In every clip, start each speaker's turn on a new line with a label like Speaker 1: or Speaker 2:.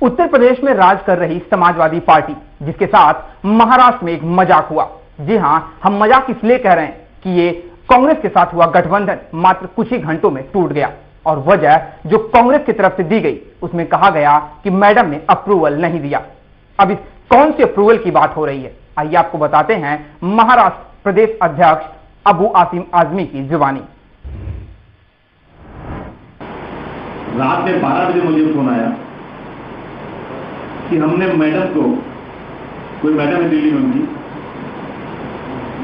Speaker 1: उत्तर प्रदेश में राज कर रही समाजवादी पार्टी, जिसके साथ महाराष्ट्र में एक मजाक हुआ। जी हां, हम मजाक इसलिए कह रहे हैं कि ये कांग्रेस के साथ हुआ गठबंधन मात्र कुछ ही घंटों में टूट गया। और वजह जो कांग्रेस की तरफ से दी गई, उसमें कहा गया कि मैडम ने अप्रूवल नहीं दिया। अब इस कौन सी अप्रूवल की बात हो रही है, आइए आपको बताते हैं महाराष्ट्र प्रदेश अध्यक्ष अबू आसिम आजमी की जुबानी।
Speaker 2: रात में 12 बजे मुझे फोन आया कि हमने मैडम को, कोई मैडम है दिल्ली में उनकी,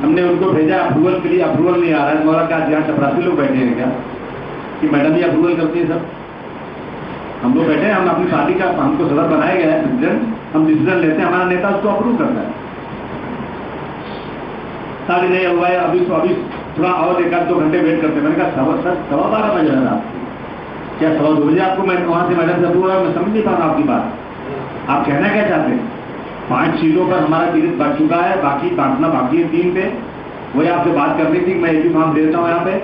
Speaker 2: हमने उनको भेजा अप्रूवल के लिए, अप्रूवल नहीं आ रहा है। हमारा क्या यहाँ चपरासी लोग बैठे हैं क्या कि मैडम ही अप्रूवल करती है सब? हम लोग बैठे हैं, हम अपनी पार्टी का, हमको सदर बनाया गया है प्रेसिडेंट, हम डिसीजन लेते हैं, हमारा नेता उसको अप्रूव करता है। सारी नहीं हुआ है, अभी थोड़ा और 1-2 घंटे वेट करते हैं। मैंने कहा 12:15 बज रहा था, क्या 2:15 बजे आपको मैं वहां से मैडम से अप्रूवल? मैं समझ नहीं पा रहा आपकी बात। आप कहना क्या चाहते हैं? 5 सीटों पर हमारा टिकट बढ़ चुका है, बाकी बांटना बाकी है 3 पे। वही आपसे बात करनी थी, मैं एक भी फॉर्म दे देता हूँ यहाँ पे।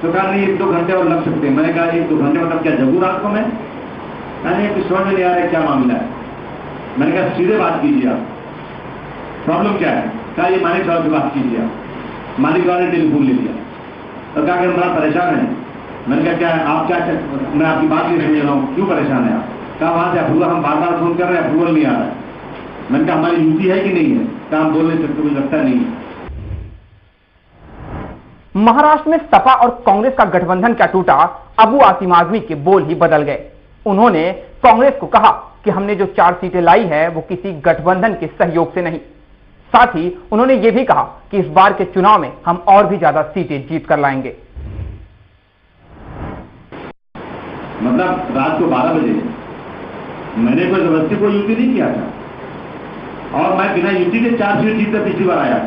Speaker 2: तो कहा नहीं 1-2 घंटे और लग सकते हैं। मैंने कहा 1-2 घंटे मतलब क्या जगू रात को? मैं कुछ समझ में नहीं आ रहा है क्या मामला है। मैंने कहा सीधे बात कीजिए आप, प्रॉब्लम क्या है? कहा ये मालिक साहब से बात कीजिए आप। मालिक साहब ने टेलीफोन ले लिया और कहा कि हम बड़ा परेशान है। मैंने कहा क्या आप क्या, मैं आपकी बात नहीं समझ रहा हूँ, क्यों परेशान है आप? कहा वहां से अप्रूवल, हम बार फोन कर रहे हैं, अप्रूवल नहीं आ रहा है। मैंने कहा हमारी यूटी है कि नहीं है? कहा हम बोल नहीं सकते, मुझे लगता नहीं है।
Speaker 1: महाराष्ट्र में सपा और कांग्रेस का गठबंधन क्या टूटा, अबू आसिम आजमी के बोल ही बदल गए। उन्होंने कांग्रेस को कहा कि हमने जो 4 सीटें लाई है वो किसी गठबंधन के सहयोग से नहीं। साथ ही उन्होंने ये भी कहा कि इस बार के चुनाव में हम और भी ज्यादा सीटें जीत कर लाएंगे।
Speaker 2: मतलब रात को 12 बजे मैंने कोई जबरदस्ती कोई यूटी नहीं किया था, और मैं बिना यूटी के 4 सीट जीतकर पिछली बार आया।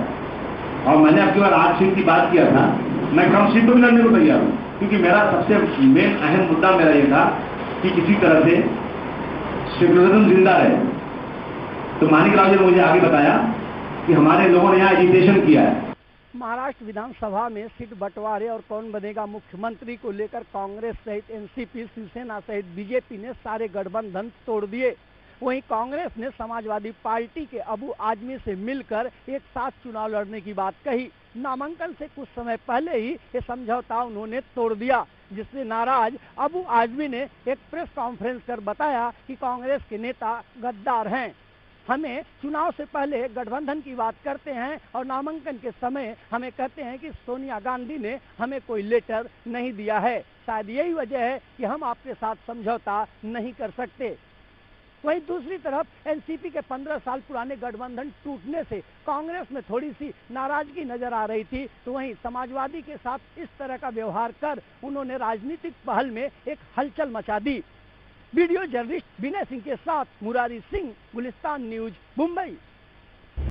Speaker 2: और मैंने आपकी बार 8 सीट की बात किया था। मैं कम सीट पर भी लड़ने को तैयार हूं, क्योंकि मेरा सबसे मेन अहम मुद्दा मेरा ये था कि किसी तरह से सेकुलरिज्म जिंदा रहे। तो मानिक राव जी ने मुझे आगे बताया कि हमारे लोगों ने यहाँ एजिटेशन किया है।
Speaker 3: महाराष्ट्र विधानसभा में सीट बंटवारे और कौन बनेगा मुख्यमंत्री को लेकर कांग्रेस सहित एनसीपी, शिवसेना सहित बीजेपी ने सारे गठबंधन तोड़ दिए। वहीं कांग्रेस ने समाजवादी पार्टी के अबू आजमी से मिलकर एक साथ चुनाव लड़ने की बात कही। नामांकन से कुछ समय पहले ही ये समझौता उन्होंने तोड़ दिया, जिससे नाराज अबू आजमी ने एक प्रेस कॉन्फ्रेंस कर बताया कि कांग्रेस के नेता गद्दार हैं। हमें चुनाव से पहले गठबंधन की बात करते हैं और नामांकन के समय हमें कहते हैं कि सोनिया गांधी ने हमें कोई लेटर नहीं दिया है। शायद यही वजह है कि हम आपके साथ समझौता नहीं कर सकते। वहीं दूसरी तरफ एनसीपी के 15 साल पुराने गठबंधन टूटने से कांग्रेस में थोड़ी सी नाराजगी नजर आ रही थी, तो वहीं समाजवादी के साथ इस तरह का व्यवहार कर उन्होंने राजनीतिक पहल में एक हलचल मचा दी। वीडियो जर्नलिस्ट विनय सिंह के साथ मुरारी सिंह, गुलिस्तान न्यूज, मुंबई।